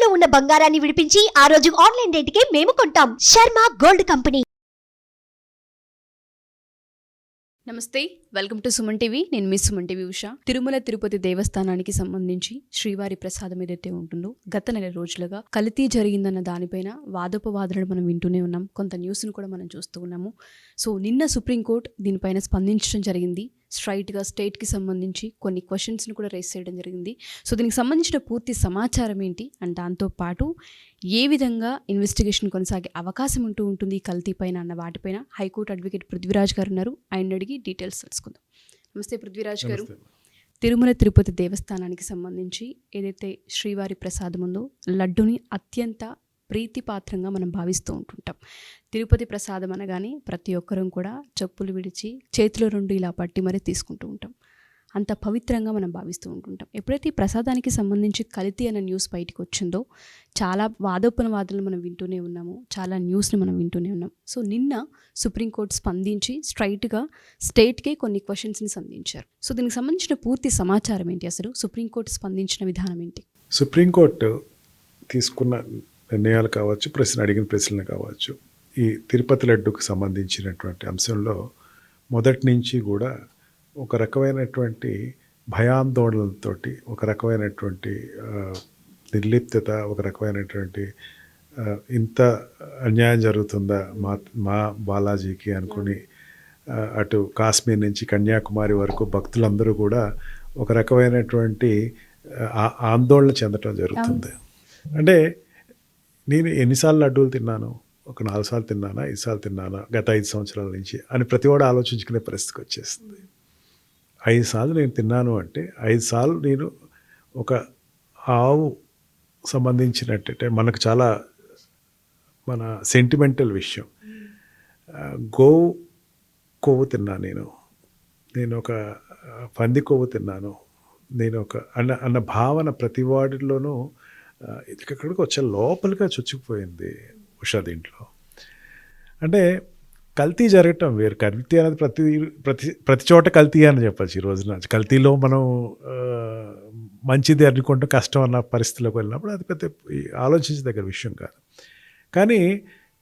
తాకట్టులో ఉన్న బంగారాన్ని విడిపించి ఆ రోజు ఆన్లైన్ రేటుకే మేము కొంటాం. Sharma gold company. నమస్తే, వెల్కమ్ టు సుమన్ టీవీ. నేను మీ సుమన్ టీవీ ఉషా. తిరుమల తిరుపతి దేవస్థానానికి సంబంధించి శ్రీవారి ప్రసాదం ఏదైతే ఉంటుందో గత నెల రోజులుగా కల్తీ జరిగిందన్న దానిపైన వాదోపవాదనలు మనం వింటూనే ఉన్నాం. కొంత న్యూస్ను కూడా మనం చూస్తూ ఉన్నాము. సో నిన్న సుప్రీంకోర్టు దీనిపైన స్పందించడం జరిగింది. స్ట్రైట్గా స్టేట్కి సంబంధించి కొన్ని క్వశ్చన్స్ని కూడా రేస్ చేయడం జరిగింది. సో దీనికి సంబంధించిన పూర్తి సమాచారం ఏంటి అండ్ దాంతోపాటు ఏ విధంగా ఇన్వెస్టిగేషన్ కొనసాగే అవకాశం ఉంటుంది ఈ కల్తీ పైన అన్న వాటిపైన హైకోర్టు అడ్వకేట్ పృథ్వీరాజ్ గారు ఉన్నారు. ఆయన అడిగి డీటెయిల్స్ తెలుసుకుందాం. నమస్తే పృథ్వీరాజ్ గారు. తిరుమల తిరుపతి దేవస్థానానికి సంబంధించి ఏదైతే శ్రీవారి ప్రసాదం ఉందో లడ్డుని అత్యంత ప్రీతిపాత్రంగా మనం భావిస్తూ ఉంటుంటాం. తిరుపతి ప్రసాదం అనగానే ప్రతి ఒక్కరం కూడా చెప్పులు విడిచి చేతిలో రెండు ఇలా పట్టి మరీ తీసుకుంటూ ఉంటాం. అంత పవిత్రంగా మనం భావిస్తూ ఉంటుంటాం. ఎప్పుడైతే ఈ ప్రసాదానికి సంబంధించి కల్తీ అన్న న్యూస్ బయటకు వచ్చిందో చాలా వాదోపనవాదాలను మనం వింటూనే ఉన్నాము, చాలా న్యూస్ని మనం వింటూనే ఉన్నాం. సో నిన్న సుప్రీంకోర్టు స్పందించి స్ట్రైట్గా స్టేట్కే కొన్ని క్వశ్చన్స్ని సంధించారు. సో దీనికి సంబంధించిన పూర్తి సమాచారం ఏంటి, అసలు సుప్రీంకోర్టు స్పందించిన విధానం ఏంటి? సుప్రీంకోర్టు తీసుకున్న నిర్ణయాలు కావచ్చు, అడిగిన ప్రశ్నలు కావచ్చు, ఈ తిరుపతి లడ్డుకు సంబంధించినటువంటి అంశంలో మొదటి నుంచి కూడా ఒక రకమైనటువంటి భయాందోళనలతోటి, ఒక రకమైనటువంటి నిర్లిప్తత, ఒక రకమైనటువంటి ఇంత అన్యాయం జరుగుతుందా మా బాలాజీకి అనుకుని అటు కాశ్మీర్ నుంచి కన్యాకుమారి వరకు భక్తులందరూ కూడా ఒక రకమైనటువంటి ఆందోళన చెందటం జరుగుతుంది. అంటే నేను ఎన్నిసార్లు లడ్డూలు తిన్నాను, ఒక 4 సార్లు తిన్నానా, 5 సార్లు తిన్నానా గత 5 సంవత్సరాల నుంచి అని ప్రతివాడు ఆలోచించుకునే పరిస్థితికి వచ్చేస్తుంది. 5 సార్లు నేను తిన్నాను అంటే 5 సార్లు నేను ఒక ఆవు సంబంధించినట్టే మనకు చాలా మన సెంటిమెంటల్ విషయం. కొవ్వు తిన్నాను, నేను ఒక పంది కొవ్వు తిన్నాను, నేను ఒక అన్న భావన ప్రతి వాడిలోనూ ఎక్కడికి వచ్చే లోపలిగా చొచ్చుకుపోయింది ఉషా. దీంట్లో అంటే కల్తీ జరగటం వేరు. కల్తీ అనేది ప్రతి చోట కల్తీ అని చెప్పచ్చు. ఈ రోజున కల్తీలో మనం మంచిది అనుకుంటే కష్టం అన్న పరిస్థితిలోకి వెళ్ళినప్పుడు అది పెద్ద ఆలోచించదగ్గర విషయం కాదు. కానీ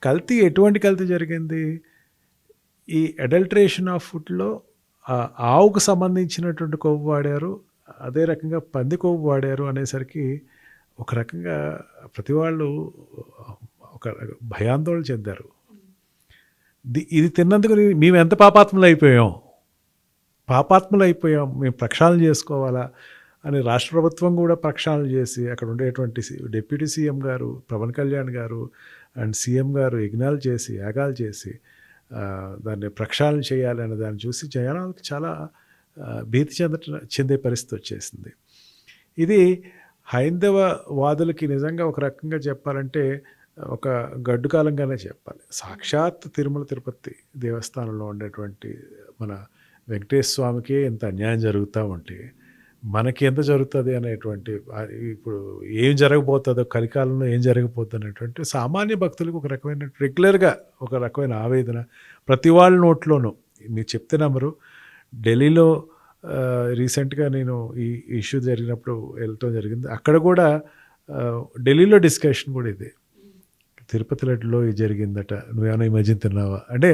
కల్తీ ఎటువంటి కల్తీ జరిగింది? ఈ అడల్ట్రేషన్ ఆఫ్ ఫుడ్లో ఆవుకు సంబంధించినటువంటి కొవ్వు వాడారు, అదే రకంగా పంది కొవ్వు వాడారు అనేసరికి ఒక రకంగా ప్రతి వాళ్ళు ఒక భయాందోళన చెందారు. ఇది తిన్నందుకు మేము ఎంత పాపాత్ములు అయిపోయాం, మేము ప్రక్షాళన చేసుకోవాలా అని రాష్ట్ర ప్రభుత్వం కూడా ప్రక్షాళన చేసి అక్కడ ఉండేటువంటి డిప్యూటీ సీఎం గారు పవన్ కళ్యాణ్ గారు అండ్ సీఎం గారు యజ్ఞాలు చేసి యాగాలు చేసి దాన్ని ప్రక్షాళన చేయాలి అనే దాన్ని చూసి జనాలకు చాలా భీతి చెందే పరిస్థితి వచ్చేసింది. ఇది హైందవ వాదులకి నిజంగా ఒక రకంగా చెప్పాలంటే ఒక గడ్డు కాలంగానే చెప్పాలి. సాక్షాత్ తిరుమల తిరుపతి దేవస్థానంలో ఉండేటువంటి మన వెంకటేశ్వర స్వామికి ఎంత అన్యాయం జరుగుతూ ఉంటే మనకి ఎంత జరుగుతుంది అనేటువంటి, ఇప్పుడు ఏం జరగబోతుందో, కలికాలంలో ఏం జరగబోతుంది అనేటువంటి సామాన్య భక్తులకు ఒక రకమైన రెగ్యులర్గా ఒక రకమైన ఆవేదన ప్రతి వాళ్ళ నోట్లోనూ. మీరు చెప్తే నమ్మరు, ఢిల్లీలో రీసెంట్గా నేను ఈ ఇష్యూ జరిగినప్పుడు వెళ్ళటం జరిగింది. అక్కడ కూడా ఢిల్లీలో డిస్కషన్ కూడా ఇదే, తిరుపతి లడ్డులో ఇది జరిగిందట, నువ్వేమైనా ఈ మధ్యన తిన్నావా అంటే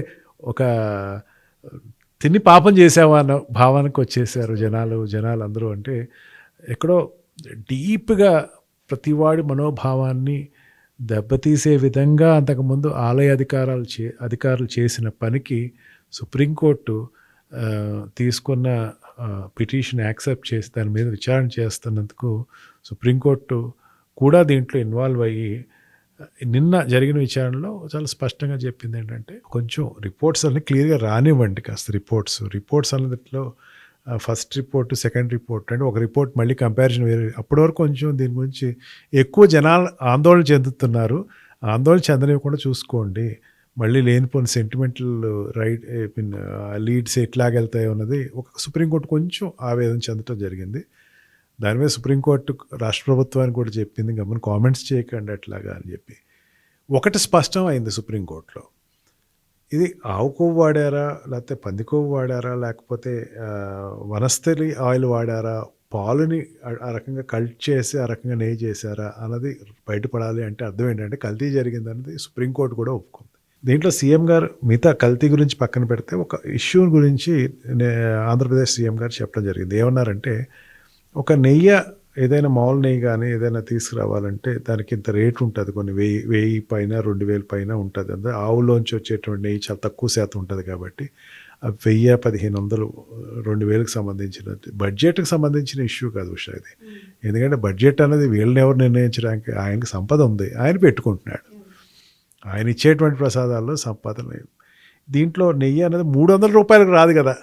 ఒక తిని పాపం చేసావా అన్న భావానికి వచ్చేసారు జనాలు అందరూ. అంటే ఎక్కడో డీప్గా ప్రతివాడి మనోభావాన్ని దెబ్బతీసే విధంగా అంతకుముందు ఆలయ అధికారులు చేసిన పనికి సుప్రీంకోర్టు తీసుకున్న పిటిషన్ యాక్సెప్ట్ చేసి దాని మీద విచారణ చేస్తున్నందుకు సుప్రీంకోర్టు కూడా దీంట్లో ఇన్వాల్వ్ అయ్యి నిన్న జరిగిన విచారణలో చాలా స్పష్టంగా చెప్పింది ఏంటంటే, కొంచెం రిపోర్ట్స్ అన్నీ క్లియర్గా రానివ్వండి, కాస్త రిపోర్ట్స్ అన్నిట్లో ఫస్ట్ రిపోర్టు, సెకండ్ రిపోర్ట్ అంటే ఒక రిపోర్ట్ మళ్ళీ కంపారిజన్ వేరే. అప్పటి వరకు కొంచెం దీని గురించి ఎక్కువ జనాలు ఆందోళన చెందుతున్నారు, ఆందోళన చెందనివ్వకుండా చూసుకోండి, మళ్ళీ లేనిపోయిన సెంటిమెంటల్ లీడ్స్ ఎట్లాగెళ్తాయో అన్నది ఒక సుప్రీంకోర్టు కొంచెం ఆవేదన చెందటం జరిగింది. దాని మీద సుప్రీంకోర్టు రాష్ట్ర ప్రభుత్వానికి కూడా చెప్పింది, గమని కామెంట్స్ చేయకండి అట్లాగా అని చెప్పి. ఒకటి స్పష్టం అయింది సుప్రీంకోర్టులో, ఇది ఆవు కొవ్వు వాడారా, లేకపోతే పంది కొవ్వు వాడారా, లేకపోతే వనస్థలి ఆయిల్ వాడారా, పాలుని ఆ రకంగా కల్ట్ చేసి ఆ రకంగా నెయ్యి చేశారా అన్నది బయటపడాలి అంటే అర్థం ఏంటంటే కల్తీ జరిగిందన్నది సుప్రీంకోర్టు కూడా ఒప్పుకుంది. దీంట్లో సీఎం గారు మిగతా కల్తీ గురించి పక్కన పెడితే ఒక ఇష్యూ గురించి ఆంధ్రప్రదేశ్ సీఎం గారు చెప్పడం జరిగింది. ఏమన్నారంటే ఒక నెయ్యి ఏదైనా మామూలు నెయ్యి కానీ ఏదైనా తీసుకురావాలంటే దానికి ఇంత రేటు ఉంటుంది, కొన్ని 1000 పైన 2000 పైన ఉంటుంది. అంటే ఆవులోంచి వచ్చేటువంటి నెయ్యి చాలా తక్కువ శాతం ఉంటుంది కాబట్టి 1000, 1500, 2000కి సంబంధించిన బడ్జెట్కి సంబంధించిన ఇష్యూ కాదు ఉషా ఇది. ఎందుకంటే బడ్జెట్ అనేది వీళ్ళని ఎవరు నిర్ణయించడానికి, ఆయనకి సంపద ఉంది, ఆయన పెట్టుకుంటున్నాడు, ఆయన ఇచ్చేటువంటి ప్రసాదాల్లో సంపాదన లేదు. దీంట్లో నెయ్యి అనేది 300 రూపాయలకు రాదు కదా,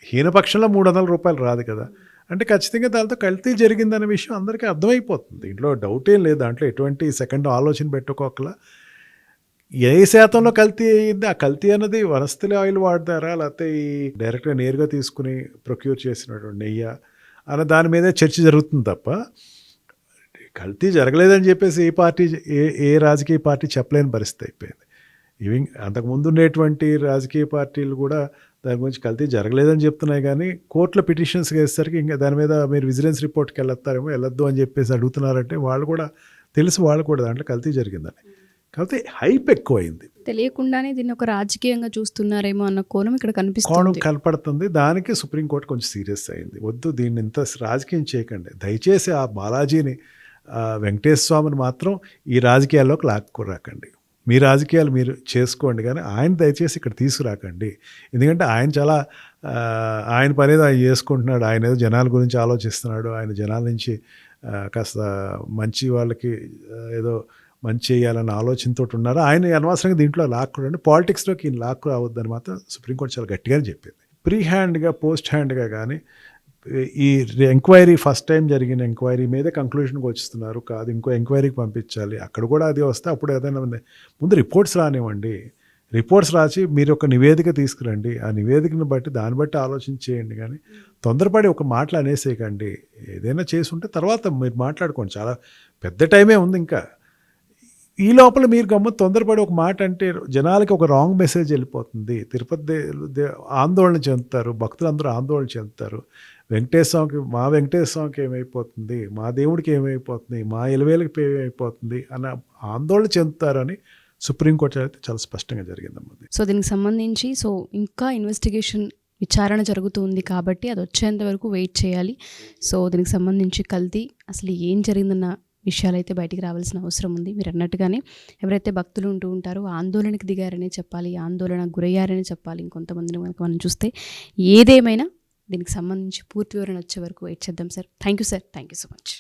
హీనపక్షంలో 300 రూపాయలు రాదు కదా. అంటే ఖచ్చితంగా దాంతో కల్తీ జరిగిందనే విషయం అందరికీ అర్థమైపోతుంది. దీంట్లో డౌట్ ఏం లేదు, దాంట్లో ఎటువంటి సెకండ్ ఆలోచన పెట్టుకోకలా ఏ శాతంలో కల్తీ అయ్యింది, ఆ కల్తీ అన్నది వనస్థలి ఆయిల్ వాడతారా లేకపోతే ఈ డైరెక్ట్గా నేరుగా తీసుకుని ప్రొక్యూర్ చేసినటువంటి నెయ్యి అన్న దాని మీదే చర్చ జరుగుతుంది తప్ప కల్తీ జరగలేదని చెప్పేసి ఏ రాజకీయ పార్టీ చెప్పలేని పరిస్థితి అయిపోయింది. ఈవెన్ అంతకుముందు ఉండేటువంటి రాజకీయ పార్టీలు కూడా దాని గురించి కల్తీ జరగలేదని చెప్తున్నాయి, కానీ కోర్టులో పిటిషన్స్ వేసేసరికి ఇంకా దాని మీద మీరు విజిలెన్స్ రిపోర్ట్కి వెళ్ళొద్దు అని చెప్పేసి అడుగుతున్నారంటే వాళ్ళు కూడా దాంట్లో కల్తీ జరిగిందని. కాకపోతే హైప్ ఎక్కువైంది, తెలియకుండానే దీన్ని ఒక రాజకీయంగా చూస్తున్నారేమో అన్న కోణం ఇక్కడ కనపడుతుంది. దానికి సుప్రీంకోర్టు కొంచెం సీరియస్ అయింది. వద్దు, దీన్ని ఇంత రాజకీయం చేయకండి, దయచేసి ఆ బాలాజీని వెంకటేశ్వర స్వామిని మాత్రం ఈ రాజకీయాల్లోకి లాక్కురాకండి, మీ రాజకీయాలు మీరు చేసుకోండి, కానీ ఆయన దయచేసి ఇక్కడ తీసుకురాకండి. ఎందుకంటే ఆయన చాలా ఆయన పని ఏదో ఆయన చేసుకుంటున్నాడు, ఆయన ఏదో జనాల గురించి ఆలోచిస్తున్నాడు, ఆయన జనాల నుంచి కాస్త మంచి వాళ్ళకి ఏదో మంచి చేయాలన్న ఆలోచనతో ఉన్నారు. ఆయన అనవసరంగా దీంట్లో లాక్కురండి, పాలిటిక్స్లోకి ఈయన లాక్కు రావద్దని మాత్రం సుప్రీంకోర్టు చాలా గట్టిగానే చెప్పింది. ప్రీ హ్యాండ్గా పోస్ట్ హ్యాండ్గా కానీ ఈ ఎంక్వైరీ ఫస్ట్ టైం జరిగిన ఎంక్వైరీ మీద కంక్లూషన్కి వచ్చిస్తున్నారు, కాదు ఇంకో ఎంక్వైరీకి పంపించాలి, అక్కడ కూడా అది వస్తే అప్పుడు ఏదైనా ముందు రిపోర్ట్స్ రానివ్వండి, రిపోర్ట్స్ రాసి మీరు ఒక నివేదిక తీసుకురండి, ఆ నివేదికను బట్టి దాన్ని బట్టి ఆలోచన చేయండి, కానీ తొందరపడి ఒక మాటలు అనేసేయకండి. ఏదైనా చేసి ఉంటే తర్వాత మీరు మాట్లాడుకోండి, చాలా పెద్ద టైమే ఉంది ఇంకా. ఈ లోపల మీరు తొందరపడి ఒక మాట అంటే జనాలకి ఒక రాంగ్ మెసేజ్ వెళ్ళిపోతుంది. తిరుపతి ఆందోళన చెందుతారు, భక్తులందరూ ఆందోళన చెందుతారు. మా వెంకటేశ్వర స్వామికి ఏమైపోతుంది, మా దేవుడికి ఏమైపోతుంది, మా ఎలివేలకి ఏమైపోతుంది అన్న ఆందోళన చెందుతారని సుప్రీంకోర్టు అయితే చాలా స్పష్టంగా జరిగిందమ్మా. సో దీనికి సంబంధించి ఇంకా ఇన్వెస్టిగేషన్ విచారణ జరుగుతుంది కాబట్టి అది వచ్చేంత వరకు వెయిట్ చేయాలి. సో దీనికి సంబంధించి కల్తీ అసలు ఏం జరిగిందన్న విషయాలు అయితే బయటికి రావాల్సిన అవసరం ఉంది. మీరు అన్నట్టుగానే ఎవరైతే భక్తులు ఉంటూ ఉంటారో ఆందోళనకు దిగారనే చెప్పాలి, ఆందోళనకు గురయ్యారనే చెప్పాలి. ఇంకొంతమందిని కనుక మనం చూస్తే ఏదేమైనా దీనికి సంబంధించి పూర్తి వివరణ వచ్చే వరకు వెయిట్ చేద్దాం sir. Thank you sir, thank you so much.